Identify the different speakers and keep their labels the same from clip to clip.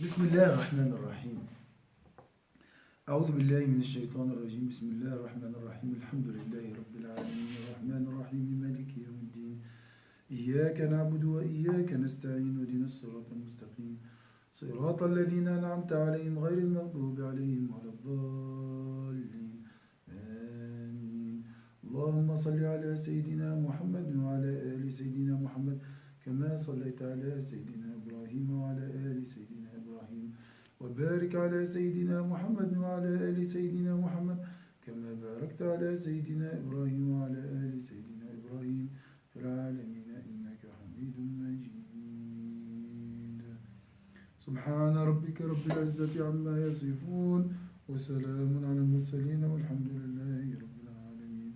Speaker 1: بسم الله الرحمن الرحيم. أعوذ بالله من الشيطان الرجيم. بسم الله الرحمن الرحيم. الحمد لله رب العالمين الرحمن الرحيم مالك يوم الدين. إياك نعبد وإياك نستعين اهدنا الصراط المستقيم صراط الذين أنعمت عليهم غير المغضوب عليهم ولا الضالين آمين. اللهم صل على سيدنا محمد وعلى آل سيدنا محمد كما صليت على سيدنا إبراهيم وعلى آل سيدنا إبراهيم وبارك على سيدنا محمد وعلى آل سيدنا محمد كما باركت على سيدنا إبراهيم وعلى آل سيدنا إبراهيم في العالمين إنك حميد مجيد. سبحان ربك رب العزة عما يصفون وسلام على المرسلين والحمد لله رب العالمين.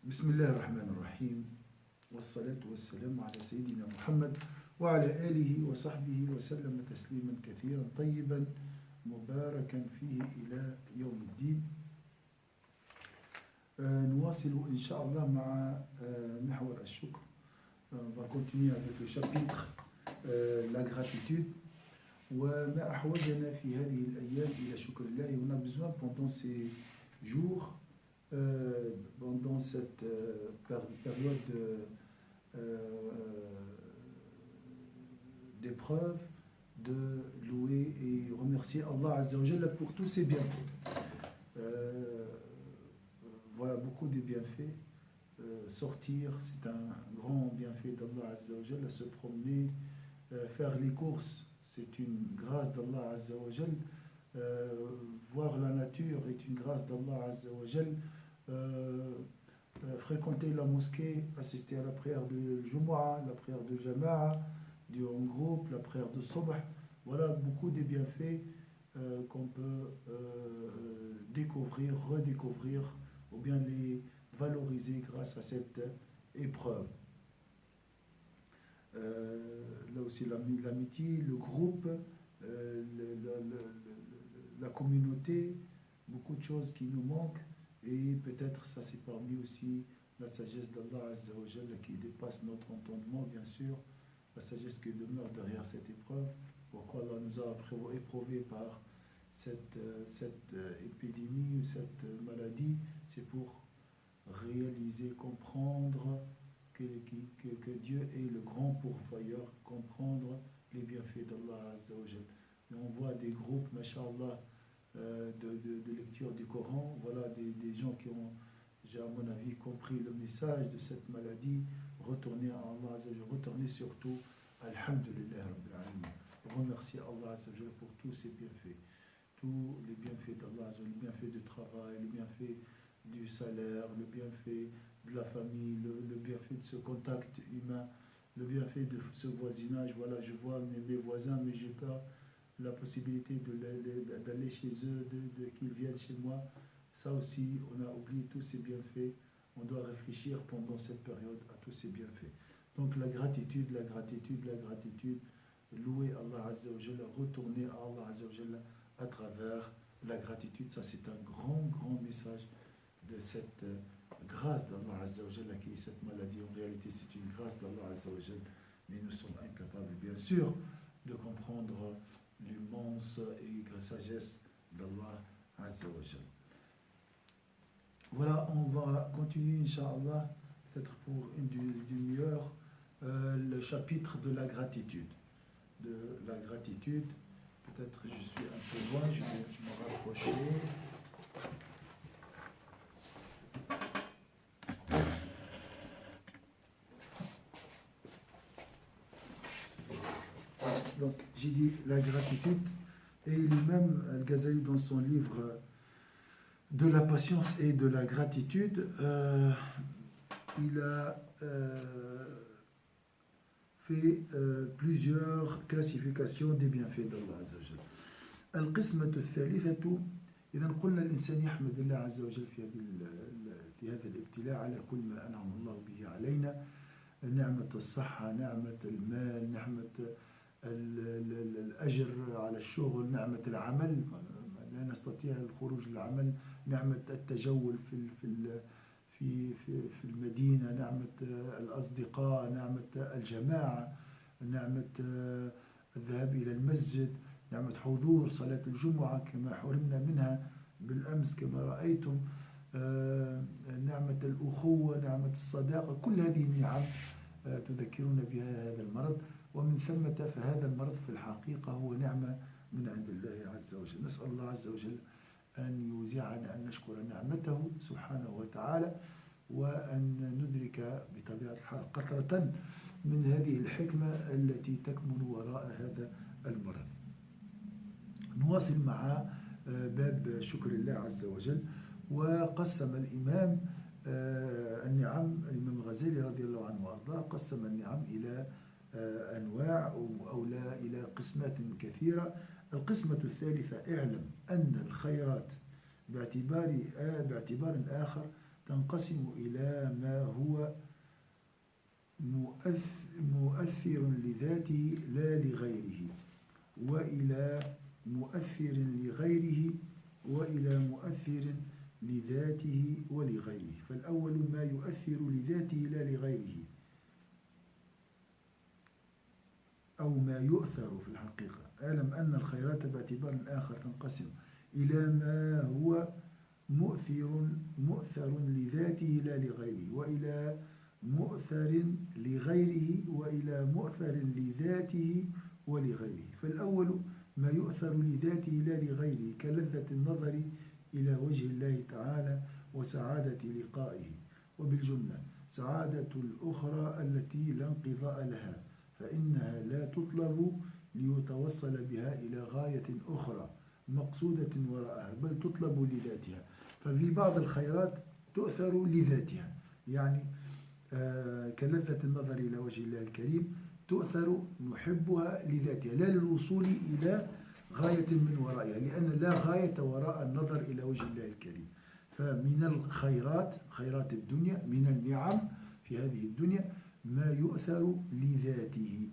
Speaker 1: بسم الله الرحمن الرحيم والصلاة والسلام على سيدنا محمد وعلى آله وصحبه وسلم تسليما كثيرا طيبا مباركا فيه إلى يوم الدين. نواصل إن شاء الله مع محور الشكر. On va continuer avec le chapitre la gratitude. وما أحوجنا في هذه الأيام إلى شكر الله. On a besoin pendant ces jours, pendant cette période d'épreuve, de louer et remercier Allah Azza wa Jalla pour tous ses bienfaits. Voilà beaucoup de bienfaits. Sortir, c'est un grand bienfait d'Allah Azza wa Jalla. Se promener, faire les courses, c'est une grâce d'Allah Azza wa Jalla. Voir la nature est une grâce d'Allah Azza wa Jalla. Fréquenter la mosquée, assister à la prière de Jumu'ah, la prière de Jama'a, du en groupe, la prière de Subh. Voilà beaucoup de bienfaits qu'on peut découvrir, redécouvrir ou bien les valoriser grâce à cette épreuve. Là aussi l'amitié, le groupe, la communauté, beaucoup de choses qui nous manquent. Et peut-être ça c'est parmi aussi la sagesse d'Allah Azza wa Jalla qui dépasse notre entendement, bien sûr, la sagesse qui demeure derrière cette épreuve. Pourquoi Allah nous a éprouvés par cette épidémie ou cette maladie, c'est pour réaliser, comprendre que Dieu est le grand pourvoyeur, comprendre les bienfaits d'Allah Azza wa Jalla. Et on voit des groupes, masha'Allah, de lecture du Coran, voilà des gens qui ont, à mon avis, compris le message de cette maladie, retourner à Allah Azza wa Jalla, retourner surtout Alhamdulillah Rabbil Alamin, remercier Allah Azza wa Jalla pour tous ses bienfaits, tous les bienfaits d'Allah Azza wa Jalla, le bienfait du travail, le bienfait du salaire, le bienfait de la famille, le bienfait de ce contact humain, le bienfait de ce voisinage. Voilà, je vois mes voisins, mais j'ai pas la possibilité d'aller chez eux, qu'ils viennent chez moi. Ça aussi, on a oublié tous ces bienfaits. On doit réfléchir pendant cette période à tous ces bienfaits. Donc la gratitude, la gratitude, la gratitude, louer Allah Azza wa Jalla, retourner à Allah Azza wa Jalla à travers la gratitude. Ça, c'est un grand message de cette grâce d'Allah Azza wa Jalla qui est cette maladie. En réalité, c'est une grâce d'Allah Azza wa Jalla, mais nous sommes incapables, bien sûr, de comprendre l'immense et sagesse d'Allah Azza wa Jalla. Voilà, on va continuer, Inch'Allah, peut-être pour une demi-heure, le chapitre de la gratitude. De la gratitude, peut-être je suis un peu loin, je vais me rapprocher. Donc, j'ai dit la gratitude, et lui-même, Al-Ghazali, dans son livre de la patience et de la gratitude, il a fait plusieurs classifications des bienfaits d'Allah Azza wa Jalla. القسمة الثالثة إذا قلنا الإنسان يحمد الله عز وجل في هذا الابتلاء على كل ما أنعم الله به علينا، نعمة الصحة، نعمة المال، نعمة الأجر على الشغل، نعمة العمل، لا نستطيع الخروج للعمل، نعمة التجول في المدينة، نعمة الأصدقاء، نعمة الجماعة، نعمة الذهاب إلى المسجد، نعمة حضور صلاة الجمعة كما حرمنا منها بالأمس كما رأيتم، نعمة الأخوة، نعمة الصداقة، كل هذه النعم تذكرون بها هذا المرض. ومن ثم فهذا المرض في الحقيقة هو نعمة من عند الله عز وجل. نسأل الله عز وجل أن يوزعنا أن نشكر نعمته سبحانه وتعالى، وأن ندرك بطبيعة الحال قطرة من هذه الحكمة التي تكمن وراء هذا المرض. نواصل مع باب شكر الله عز وجل. وقسم الإمام النعم، الإمام الغزالي رضي الله عنه وأرضاه، قسم النعم إلى أنواع أو لا إلى قسمات كثيرة. القسمة الثالثة: اعلم أن الخيرات باعتبار آخر تنقسم إلى ما هو مؤثر لذاته لا لغيره، وإلى مؤثر لغيره، وإلى مؤثر لذاته ولغيره. فالأول ما يؤثر لذاته لا لغيره، أو ما يؤثر في الحقيقة. اعلم أن الخيرات باعتبار آخر تنقسم إلى ما هو مؤثر لذاته لا لغيره، وإلى مؤثر لغيره، وإلى مؤثر لذاته ولغيره. فالأول ما يؤثر لذاته لا لغيره كلذة النظر إلى وجه الله تعالى وسعادة لقائه. وبالجملة سعادة الأخرى التي لا انقضاء لها، فإنها لا تطلب ليتوصل بها إلى غاية أخرى مقصودة وراءها، بل تطلب لذاتها. ففي بعض الخيرات تؤثر لذاتها، يعني كلذة النظر إلى وجه الله الكريم تؤثر، نحبها لذاتها لا للوصول إلى غاية من ورائها، لأن لا غاية وراء النظر إلى وجه الله الكريم. فمن الخيرات، خيرات الدنيا، من النعم في هذه الدنيا ما يؤثر لذاته،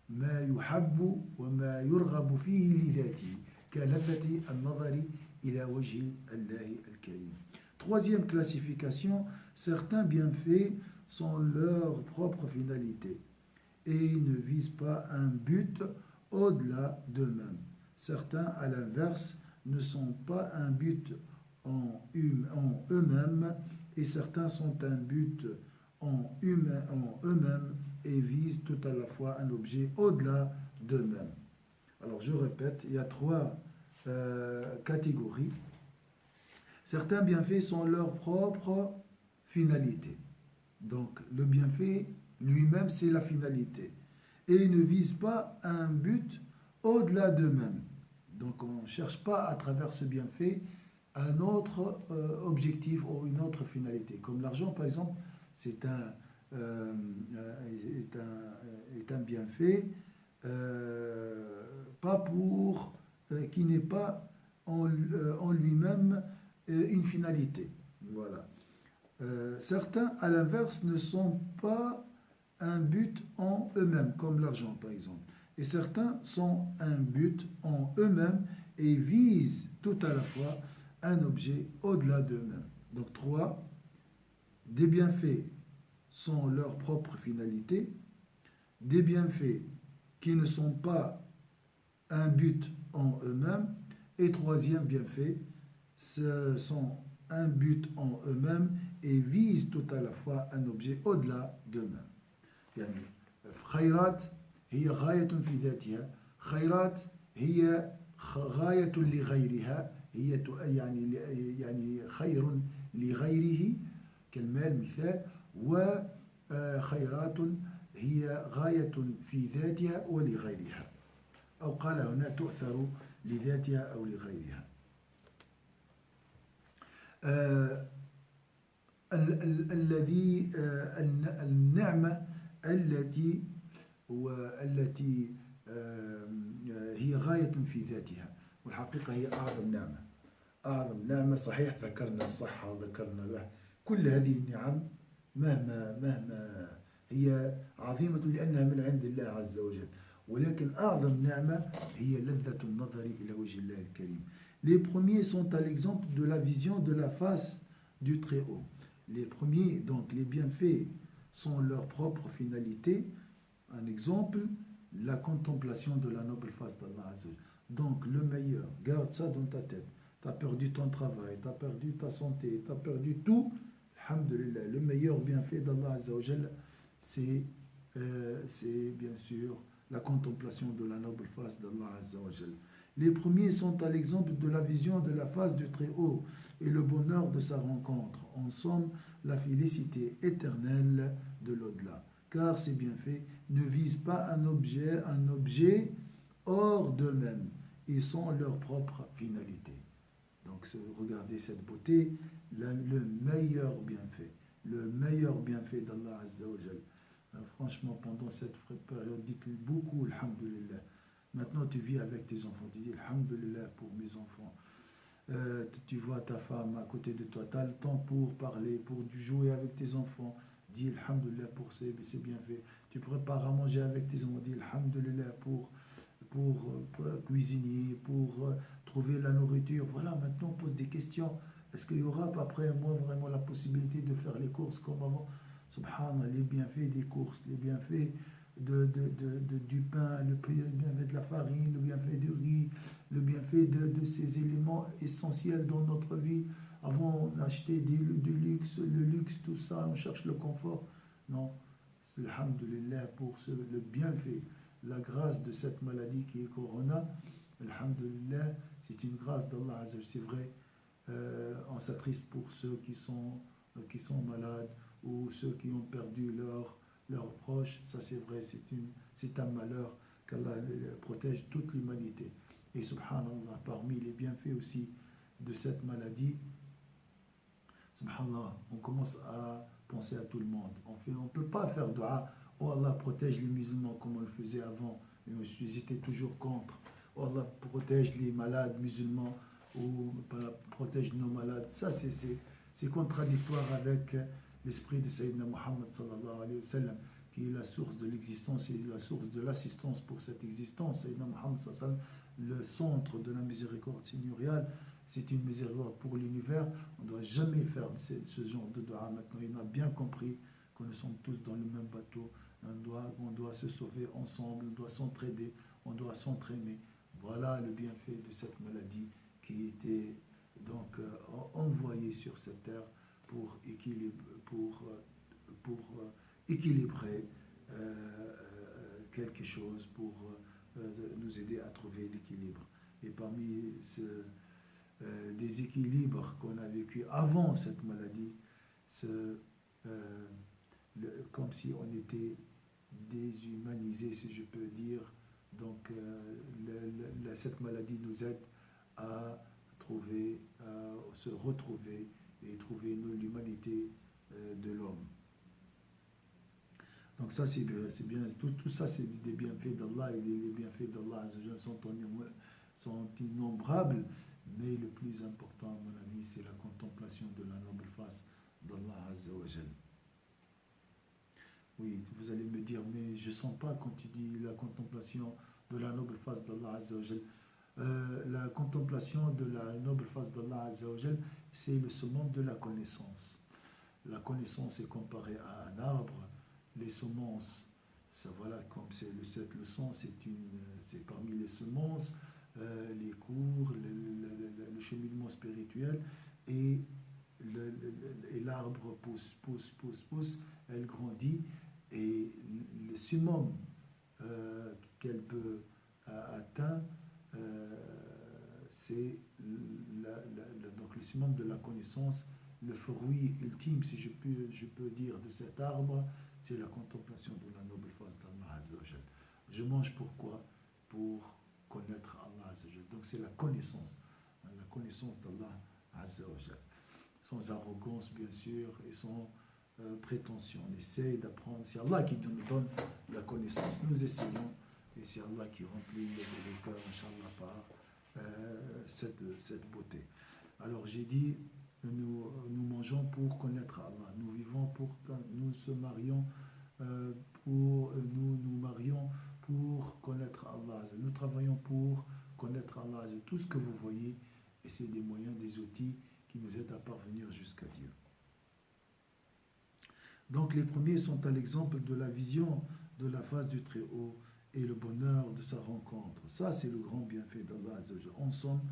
Speaker 1: ما يحب وما يرغب فيه لذاته، كلذة النظر إلى وجه الله الكريم. Troisième classification: certains bienfaits sont leur propre finalité et ils ne visent pas un but au-delà d'eux-mêmes. Certains, à l'inverse, ne sont pas un but en eux-mêmes, et certains sont un but en eux-mêmes et visent tout à la fois un objet au-delà d'eux-mêmes. Alors je répète, il y a trois catégories. Certains bienfaits sont leur propre finalité. Donc le bienfait lui-même, c'est la finalité. Et ils ne visent pas un but au-delà d'eux-mêmes. Donc on ne cherche pas à travers ce bienfait un autre objectif ou une autre finalité. Comme l'argent par exemple, c'est un bienfait pas pour qui n'est pas en lui-même une finalité. Voilà. Certains, à l'inverse, ne sont pas un but en eux-mêmes, comme l'argent par exemple. Et certains sont un but en eux-mêmes et visent tout à la fois un objet au-delà d'eux-mêmes. Donc 3, des bienfaits sont leur propre finalité, des bienfaits qui ne sont pas un but en eux-mêmes, et troisième bienfait, ce sont un but en eux-mêmes et visent tout à la fois un objet au-delà d'eux-mêmes. يعني خيرات هي غاية في ذاتها، خيرات هي غاية لغيرها، هي يعني خير لغيره كالمال مثال، وخيرات هي غاية في ذاتها ولغيرها، أو قال هنا تؤثر لذاتها أو لغيرها. النعمة التي هي غاية في ذاتها، والحقيقة هي أعظم نعمة. صحيح ذكرنا الصحة وذكرنا له، كل هذه النعم مهما هي عظيمة لأنها من عند الله عز وجل، ولكن أعظم نعمة هي لذة النظر إلى وجه الله الكريم. Les premiers sont à l'exemple de la vision de la face du Très-Haut. Les premiers, donc les bienfaits, sont leur propre finalité. Un exemple, la contemplation de la noble face d'Allah Azza wa Jal. Donc le meilleur, garde ça dans ta tête. Tu as perdu ton travail, tu as perdu ta santé, tu as perdu tout. Alhamdulillah, le meilleur bienfait d'Allah Azza wa Jal, c'est bien sûr la contemplation de la noble face d'Allah Azza wa Jal. Les premiers sont à l'exemple de la vision de la face du Très-Haut et le bonheur de sa rencontre. En somme, la félicité éternelle de l'au-delà. Car ces bienfaits ne visent pas un objet hors d'eux-mêmes. Ils sont leur propre finalité. Donc, regardez cette beauté, le meilleur bienfait d'Allah Azza wa Jal. Franchement, pendant cette période, dites beaucoup, alhamdulillah. Maintenant, tu vis avec tes enfants. Tu dis, alhamdulillah pour mes enfants. Tu vois ta femme à côté de toi. Tu as le temps pour parler, pour jouer avec tes enfants. Dis, alhamdulillah pour ces bienfaits. Tu prépares à manger avec tes enfants. Dis, alhamdulillah pour cuisiner, pour trouver la nourriture. Voilà, maintenant, on pose des questions. Est-ce qu'il y aura après moi vraiment la possibilité de faire les courses comme avant? Subhanallah, les bienfaits des courses, les bienfaits du pain, le bienfait de la farine, le bienfait du riz, le bienfait de ces éléments essentiels dans notre vie. Avant, on achetait du luxe, le luxe, tout ça, on cherche le confort. Non, c'est alhamdulillah pour le bienfait, la grâce de cette maladie qui est Corona. Alhamdulillah, c'est une grâce d'Allah Azza wa Jalla. C'est vrai, on s'attriste pour ceux qui sont malades ou ceux qui ont perdu leurs proches. Ça c'est vrai, c'est un malheur, qu'Allah protège toute l'humanité. Et subhanallah, parmi les bienfaits aussi de cette maladie, subhanallah, on commence à penser à tout le monde. On ne peut pas faire dua, oh Allah protège les musulmans comme on le faisait avant, mais j'étais toujours contre. Oh Allah protège les malades musulmans ou protège nos malades. Ça c'est contradictoire avec l'esprit de Sayyidina Muhammad sallallahu alayhi wa sallam, qui est la source de l'existence et la source de l'assistance pour cette existence. Sayyidina Muhammad sallallahu alayhi wa sallam, le centre de la miséricorde seigneuriale, c'est une miséricorde pour l'univers. On ne doit jamais faire ce genre de dua. Maintenant, il a bien compris que nous sommes tous dans le même bateau. On doit se sauver ensemble, on doit s'entraider, on doit s'entraîner. Voilà le bienfait de cette maladie qui était donc envoyée sur cette terre pour équilibrer quelque chose, pour nous aider à trouver l'équilibre. Et parmi déséquilibres qu'on a vécu avant cette maladie, comme si on était déshumanisé, si je peux dire. Donc cette maladie nous aide à se retrouver et trouver l'humanité de l'homme. Donc ça c'est bien, tout ça c'est des bienfaits d'Allah, et les bienfaits d'Allah sont innombrables, mais le plus important à mon avis c'est la contemplation de la noble face d'Allah Azza wa Jal. Oui, vous allez me dire, mais je ne sens pas quand tu dis la contemplation de la noble face d'Allah Azza wa Jal. La contemplation de la noble face d'Allah Azza wa Jal, c'est le summum de la connaissance. La connaissance est comparée à un arbre. Les semences, ça voilà, comme c'est cette leçon, c'est parmi les semences, les cours, le cheminement spirituel, et l'arbre pousse, elle grandit, et le summum qu'elle peut atteindre, c'est donc le summum de la connaissance, le fruit ultime, si je peux dire, de cet arbre, c'est la contemplation de la noble face d'Allah Azza wa Jal. Je mange pourquoi? Pour connaître Allah Azza wa Jal. Donc c'est la connaissance d'Allah Azza wa Jal. Sans arrogance, bien sûr, et sans prétention. On essaye d'apprendre. C'est Allah qui nous donne la connaissance. Nous essayons, et c'est Allah qui remplit le cœur, Inch'Allah, par cette beauté. Alors j'ai dit, nous mangeons pour connaître Allah. Nous vivons nous se marions nous marions pour connaître Allah. Nous travaillons pour connaître Allah. Tout ce que vous voyez et c'est des moyens, des outils qui nous aident à parvenir jusqu'à Dieu. Donc les premiers sont à l'exemple de la vision de la face du Très-Haut et le bonheur de sa rencontre. Ça, c'est le grand bienfait d'Allah Azzawajal. En somme,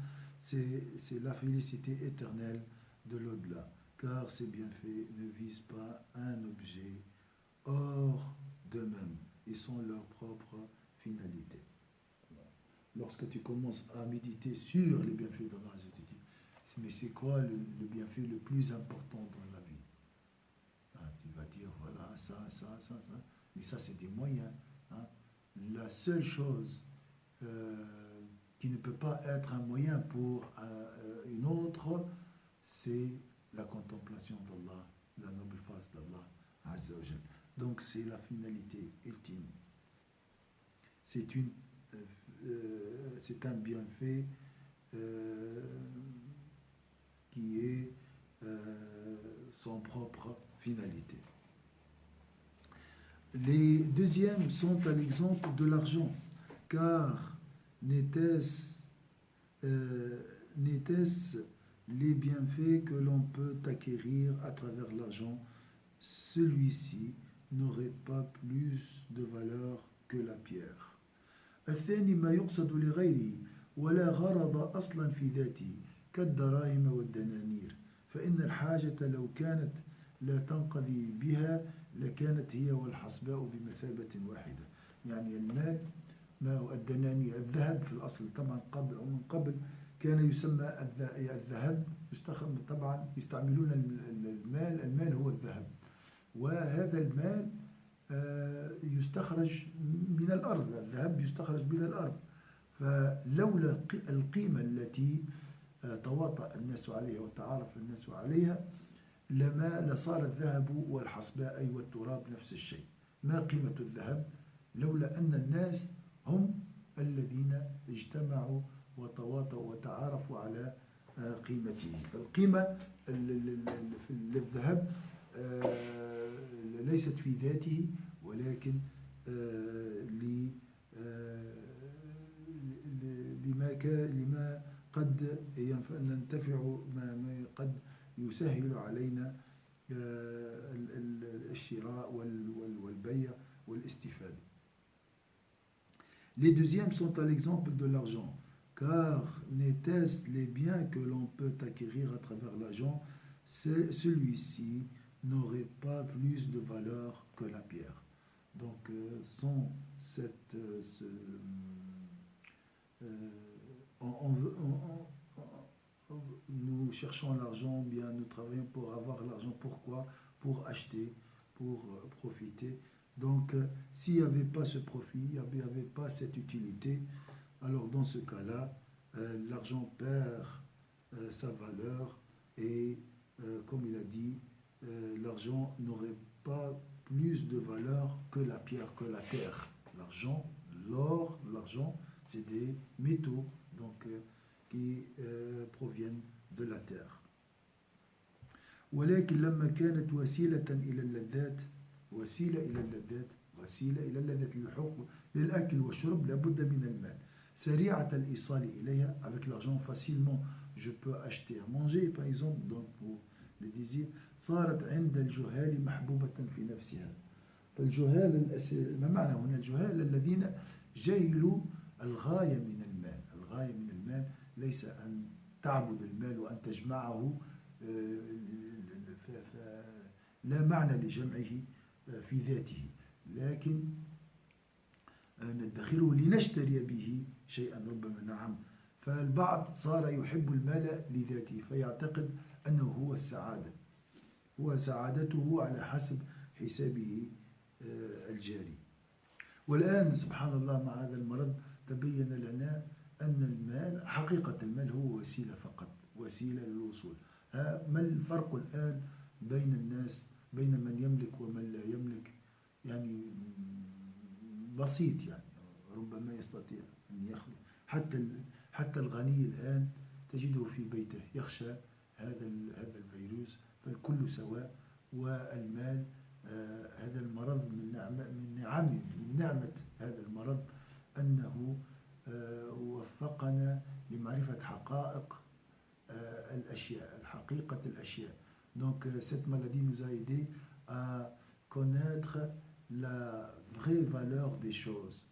Speaker 1: c'est la félicité éternelle de l'au-delà, car ces bienfaits ne visent pas un objet hors d'eux-mêmes. Ils sont leur propre finalité. Lorsque tu commences à méditer sur les bienfaits d'Allah Azzawajal, tu dis, mais c'est quoi le bienfait le plus important dans la vie? Tu vas dire, voilà, ça. Mais ça, c'est des moyens. Hein. La seule chose qui ne peut pas être un moyen pour une autre, c'est la contemplation d'Allah, la noble face d'Allah Azza wa Jal. Donc c'est la finalité ultime. C'est un bienfait qui est son propre finalité. Les deuxièmes sont à l'exemple de l'argent, car n'était-ce les bienfaits que l'on peut acquérir à travers l'argent, celui-ci n'aurait pas plus de valeur que la pierre. الثاني ما يقصد لغيره ولا غرض أصلا في ذاته كالدراهم والدنانير فإن الحاجة لو كانت لا تنقضي بها لكانت هي والحصباء بمثابة واحدة. يعني المال ما هو الدنانير الذهب في الأصل طبعا من قبل كان يسمى الذهب يستخدم طبعا يستعملون المال هو الذهب وهذا المال يستخرج من الأرض. الذهب يستخرج من الأرض فلولا القيمة التي تواطأ الناس عليها وتعارف الناس عليها لصار الذهب والحصباء أي والتراب نفس الشيء. ما قيمة الذهب لولا أن الناس هم الذين اجتمعوا وتواطؤوا وتعارفوا على قيمته. فالقيمة للذهب ليست في ذاته ولكن لما قد ننتفع ما قد يسهل علينا الشراء والبيع والاستفادة. Les deuxièmes sont à l'exemple de l'argent, car n'était-ce les biens que l'on peut acquérir à travers l'argent, celui-ci n'aurait pas plus de valeur que la pierre. Donc, sans cette... nous cherchons l'argent, bien nous travaillons pour avoir l'argent. Pourquoi? Pour acheter, pour profiter. Donc, s'il n'y avait pas ce profit, il n'y avait pas cette utilité, alors dans ce cas-là, l'argent perd sa valeur et, comme il a dit, l'argent n'aurait pas plus de valeur que la pierre, que la terre. L'argent, l'or, l'argent, c'est des métaux donc, qui proviennent de la terre. ولكن لما كانت وسيلة إلى اللذات وسيلة إلى اللذات للأكل والشرب لابد من المال سريعة الإيصال إليها. Avec l'argent facilement je peux acheter à manger par exemple donc pour le désir. صارت عند الجهال محبوبة في نفسها. فالجهال ما معنى هنا الجهال الذين جهلوا الغاية من المال. الغاية من المال ليس أن تعبد المال وأن تجمعه لا معنى لجمعه في ذاته لكن ندخره لنشتري به شيئا ربما. نعم فالبعض صار يحب المال لذاته فيعتقد أنه هو السعادة هو سعادته على حسب حسابه الجاري. والآن سبحان الله مع هذا المرض تبين لنا أن المال حقيقة المال هو وسيلة فقط وسيلة للوصول. ما الفرق الآن بين الناس بين من يملك ومن لا يملك؟ يعني بسيط يعني ربما يستطيع أن يخلق حتى الغني الآن تجده في بيته يخشى هذا الفيروس فالكل سواء. والمال هذا المرض من نعمة هذا المرض أنه وفقنا لمعرفة حقائق الأشياء الحقيقة الأشياء. Donc cette maladie nous a aidé à connaître la vraie valeur des choses,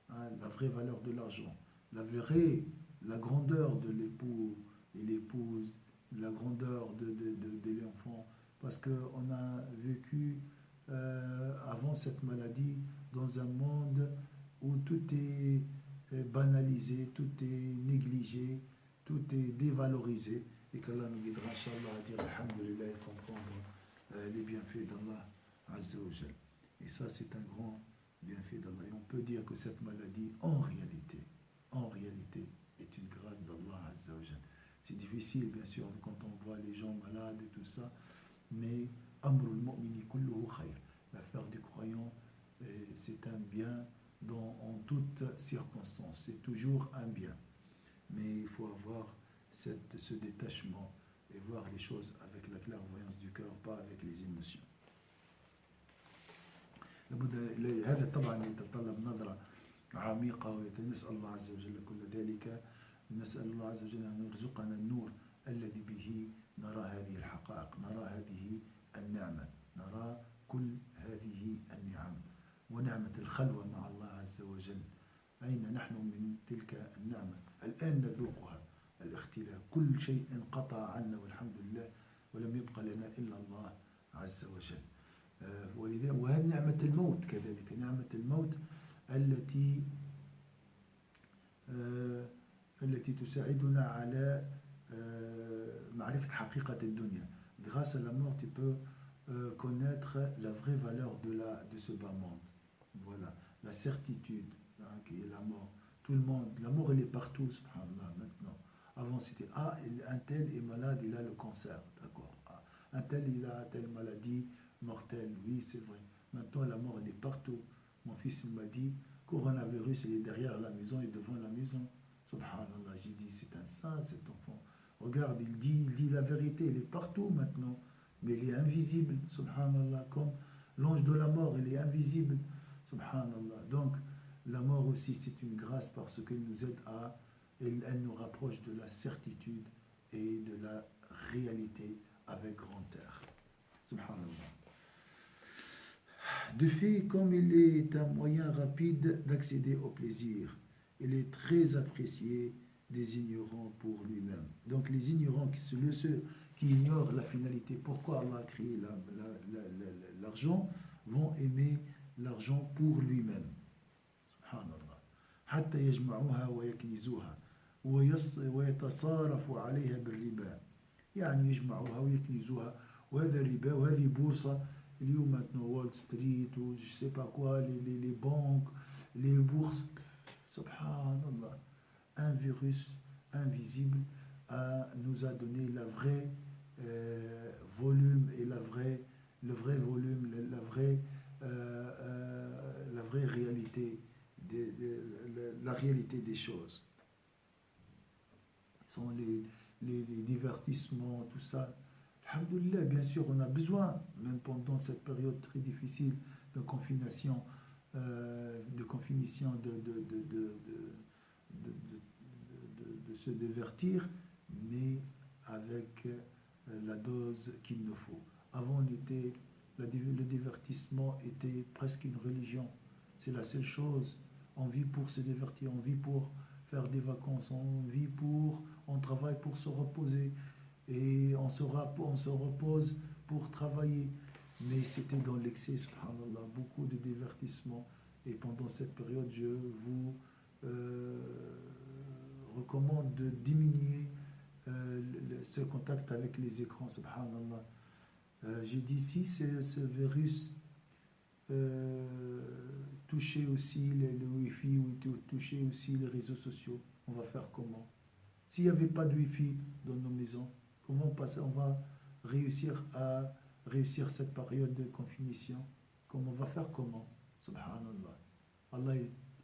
Speaker 1: hein, la vraie valeur de l'argent, la grandeur de l'époux et l'épouse, la grandeur de l'enfant, parce qu'on a vécu avant cette maladie dans un monde où tout est banalisé, tout est négligé, tout est dévalorisé, et qu'Allah nous guidera, Inch'Allah, à dire Alhamdulillah et comprendre les bienfaits d'Allah Azza wa Jal. Et ça, c'est un grand bienfait d'Allah. Et on peut dire que cette maladie, en réalité, est une grâce d'Allah Azza wa Jal. C'est difficile, bien sûr, quand on voit les gens malades et tout ça, mais Amrul Mu'mini kulluhu khayr. L'affaire du croyant, c'est un bien en toutes circonstances. C'est toujours un bien. Mais il faut avoir ce détachement et voir les choses avec la clairvoyance du cœur, pas avec les émotions. هذا طبعا يتطلب نظرة عميقة ونسأل الله عز وجل كل ذلك. نسأل الله عز وجل أن يرزقنا النور الذي به نرى هذه الحقائق، نرى هذه النعمة، نرى كل هذه النعم ونعمة الخلوة مع الله عز وجل. أين نحن من تلك النعمة؟ الآن نذوقها، الاختلاف، كل شيء انقطع عنا والحمد لله، ولم يبق لنا إلا الله عز وجل. وهذه نعمة الموت كذلك، نعمة الموت التي تساعدنا على معرفة حقيقة الدنيا. Grâce à la mort, tu peux connaître la vraie valeur de ce bas monde. Voilà, la certitude qui est la mort. Tout le monde, la mort elle est partout, subhanallah, maintenant. Avant c'était, un tel est malade, il a le cancer, d'accord. Un tel, il a telle maladie mortelle, oui, c'est vrai. Maintenant, la mort elle est partout. Mon fils il m'a dit, coronavirus, il est derrière la maison et devant la maison. Subhanallah, j'ai dit, c'est un saint cet enfant. Regarde, il dit la vérité, il est partout maintenant, mais il est invisible, subhanallah, comme l'ange de la mort, il est invisible, subhanallah. Donc, la mort aussi, c'est une grâce parce qu'elle nous aide elle nous rapproche de la certitude et de la réalité avec grand R. Subhanallah. De fait, comme il est un moyen rapide d'accéder au plaisir, il est très apprécié des ignorants pour lui-même. Donc les ignorants, ceux qui ignorent la finalité, pourquoi Allah a créé l'argent, vont aimer l'argent pour lui-même. Subhanallah. حتى يجمعوها ويكنزوها ويتصارفوا عليها بالربا. يعني يجمعوها ويكنزوها وهذا الربا وهذه بورصة. اليوم maintenant Wall Street ou je sais pas quoi, les banques, les bourses. Subhanallah. Un virus invisible nous a donné la vraie volume et le vrai volume, la vraie réalité, la réalité des choses. Ce sont les divertissements, tout ça. Alhamdulillah, bien sûr, on a besoin, même pendant cette période très difficile de confination, de se divertir, mais avec la dose qu'il nous faut. Avant, le divertissement était presque une religion. C'est la seule chose. On vit pour se divertir, on vit pour faire des vacances, on travaille pour se reposer et on se repose pour travailler. Mais c'était dans l'excès, subhanallah, beaucoup de divertissement. Et pendant cette période, je vous recommande de diminuer ce contact avec les écrans, subhanallah. J'ai dit, si ce virus touchait aussi le Wi-Fi ou touchait aussi les réseaux sociaux, on va faire comment? S'il n'y avait pas de Wi-Fi dans nos maisons, comment on va réussir cette période de confination? On va faire comment? Subhanallah. Allah,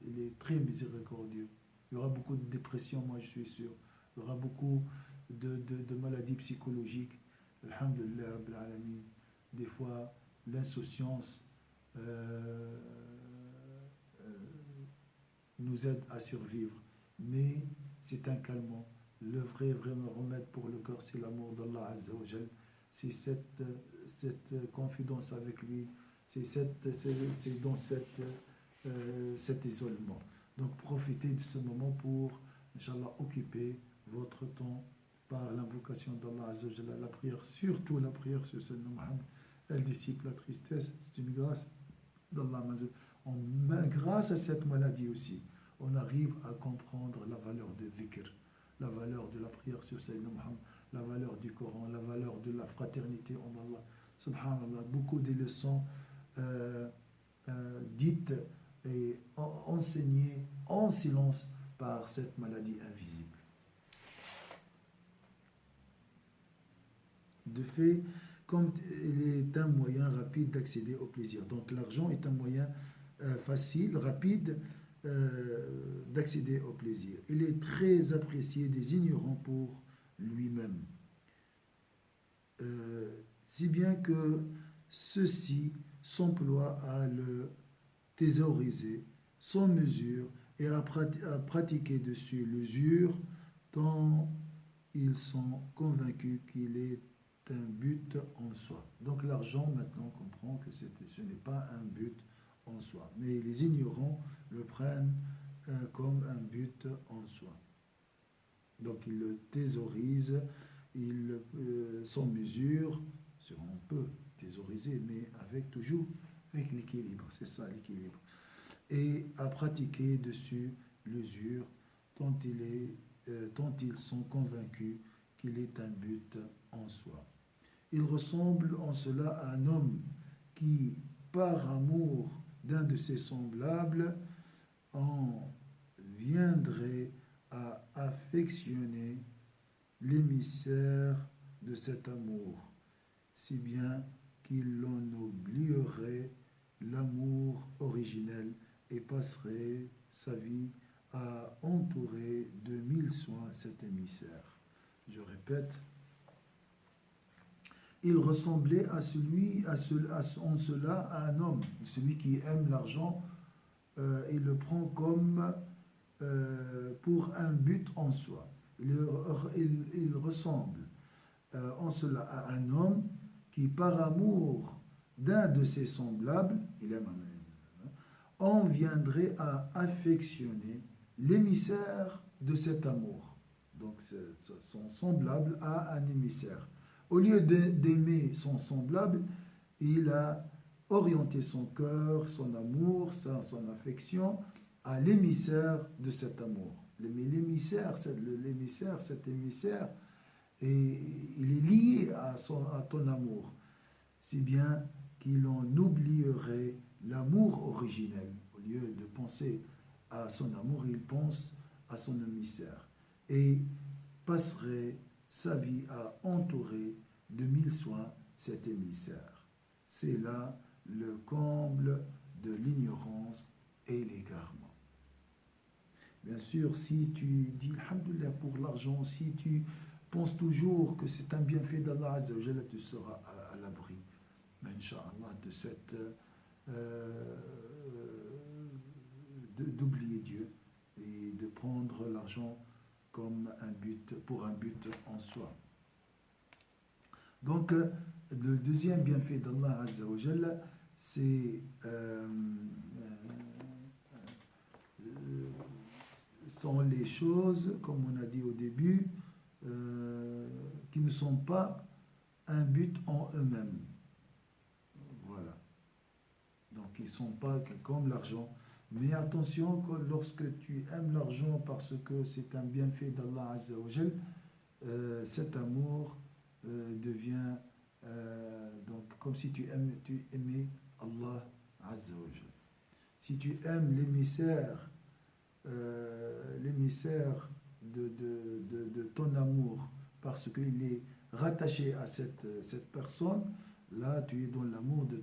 Speaker 1: il est très miséricordieux. Il y aura beaucoup de dépression, moi je suis sûr. Il y aura beaucoup de maladies psychologiques. Alhamdulillah, Rabbil Alamin. Des fois, l'insouciance nous aide à survivre. Mais c'est un calmant. Le vrai vraiment remède pour le cœur, c'est l'amour d'Allah Azza wa Jal. C'est cette confidence avec lui. C'est dans cet isolement. Donc profitez de ce moment pour, Inch'Allah, occuper votre temps par l'invocation d'Allah Azza wa Jalla, la prière, surtout la prière sur Sayyidina Muhammad. Elle dissipe la tristesse, c'est une grâce d'Allah Azza wa Jalla. Grâce à cette maladie aussi, on arrive à comprendre la valeur de dhikr, la valeur de la prière sur Sayyidina Muhammad, la valeur du Coran, la valeur de la fraternité en Allah. Subhanallah, beaucoup des leçons dites et enseignées en silence par cette maladie invisible. De fait, comme il est un moyen rapide d'accéder au plaisir. Donc l'argent est un moyen facile, rapide d'accéder au plaisir. Il est très apprécié des ignorants pour lui-même. Si bien que ceux-ci s'emploient à le thésauriser sans mesure et à pratiquer dessus l'usure tant ils sont convaincus qu'il est un but en soi. Donc l'argent, maintenant, on comprend que ce n'est pas un but en soi. Mais les ignorants le prennent comme un but en soi. Donc ils le thésaurisent, sans mesure, on peut thésauriser, mais toujours avec l'équilibre, c'est ça l'équilibre. Et à pratiquer dessus l'usure, tant ils sont convaincus qu'il est un but en soi. Il ressemble en cela à un homme qui, par amour d'un de ses semblables, en viendrait à affectionner l'émissaire de cet amour, si bien qu'il en oublierait l'amour originel et passerait sa vie à entourer de 1000 soins cet émissaire. Je répète, il ressemblait en cela à un homme, celui qui aime l'argent, il le prend comme pour un but en soi. Il ressemble en cela à un homme qui, par amour d'un de ses semblables, il aime en viendrait à affectionner l'émissaire de cet amour. Donc, son semblable a un émissaire. Au lieu d'aimer son semblable, il a orienté son cœur, son amour, son affection à l'émissaire de cet amour. Mais l'émissaire, cet émissaire, il est lié à ton amour, si bien qu'il en oublierait l'amour originel. Au lieu de penser à son amour, il pense à son émissaire et passerait sa vie à entourer de 1000 soins cet émissaire. C'est là le comble de l'ignorance et l'égarement. Bien sûr, si tu dis alhamdoulilah pour l'argent, si tu penses toujours que c'est un bienfait d'Allah Azza wa Jalla, tu seras à l'abri, Inch'Allah, de cette d'oublier Dieu et de prendre l'argent comme pour un but en soi. Donc, le deuxième bienfait d'Allah Azza wa Jalla, c'est sont les choses, comme on a dit au début, qui ne sont pas un but en eux-mêmes. Voilà. Donc, ils ne sont pas comme l'argent. Mais attention, que lorsque tu aimes l'argent parce que c'est un bienfait d'Allah Azza wa Jal, cet amour devient donc comme si tu aimais Allah Azza wa Jal. Si tu aimes l'émissaire de ton amour parce qu'il est rattaché à cette personne, là tu es dans l'amour de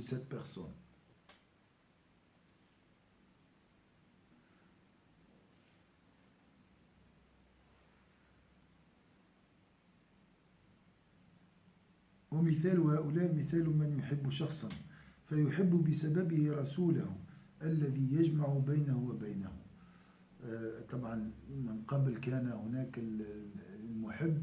Speaker 1: cette personne. ومثال هؤلاء مثال من يحب شخصا فيحب بسببه رسوله الذي يجمع بينه وبينه. طبعا من قبل كان هناك المحب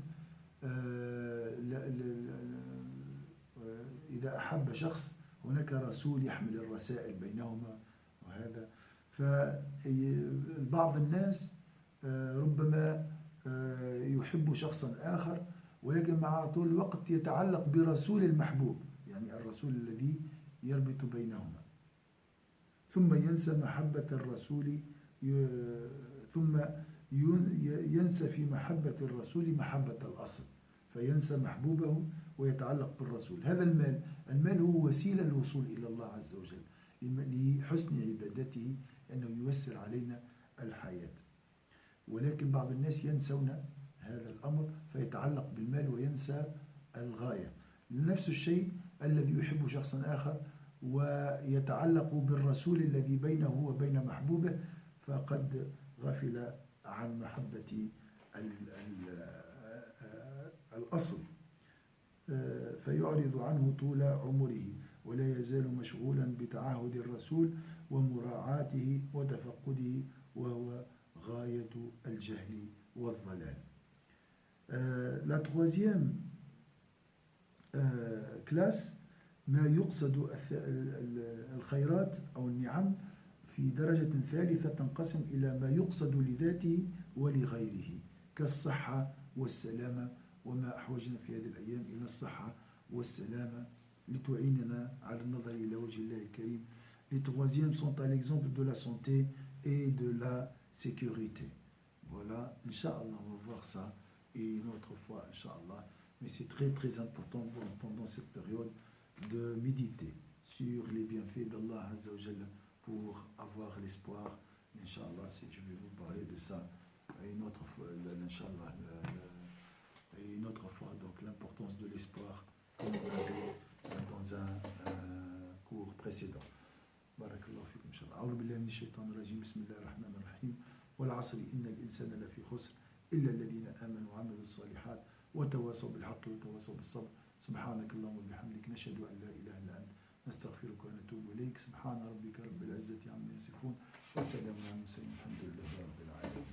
Speaker 1: إذا أحب شخص هناك رسول يحمل الرسائل بينهما وهذا. فبعض الناس ربما يحب شخصا آخر، ولكن مع طول الوقت يتعلق برسول المحبوب، يعني الرسول الذي يربط بينهما، ثم ينسى محبة الرسول، ثم ينسى في محبة الرسول محبة الأصل، فينسى محبوبه ويتعلق بالرسول. هذا المال هو وسيلة للوصول إلى الله عز وجل لحسن عبادته، أنه ييسر علينا الحياة. ولكن بعض الناس ينسون هذا الأمر فيتعلق بالمال وينسى الغاية. نفس الشيء الذي يحب شخصا آخر ويتعلق بالرسول الذي بينه وبين محبوبه فقد غفل عن محبة الأصل، فيعرض عنه طول عمره ولا يزال مشغولا بتعاهد الرسول ومراعاته وتفقده، وهو غاية الجهل والضلال. La troisième classe ما يقصد الخيرات أو النعم في درجة ثالثة تنقسم إلى ما يقصد لذاته ولغيره كالصحة والسلامة، وما أحوجنا في هذه الأيام إلى الصحة والسلامة لتعيننا على النظر إلى وجه الله الكريم. Les troisièmes sont à l'exemple de la santé et de la sécurité. Voilà, Inch'Allah, on va voir ça et une autre fois, Inch'Allah. Mais c'est très très important pendant cette période de méditer sur les bienfaits d'Allah Azza wa Jalla pour avoir l'espoir. Inch'Allah, je vais vous parler de ça une autre fois, Inch'Allah, une autre fois. Donc l'importance de l'espoir, comme on l'avait dans un cours précédent. بارك الله فيكم إن شاء الله. أعوذ بالله من الشيطان الرجيم. بسم الله الرحمن الرحيم. والعصر إن الإنسان لفي خسر إلا الذين آمنوا وعملوا الصالحات وتواصوا بالحق وتواصوا بالصبر. سبحانك اللهم وبحمدك نشهد أن لا إله إلا أنت نستغفرك ونتوب إليك. سبحان ربك رب العزة عما يصفون وسلام على المرسلين الحمد لله رب العالمين.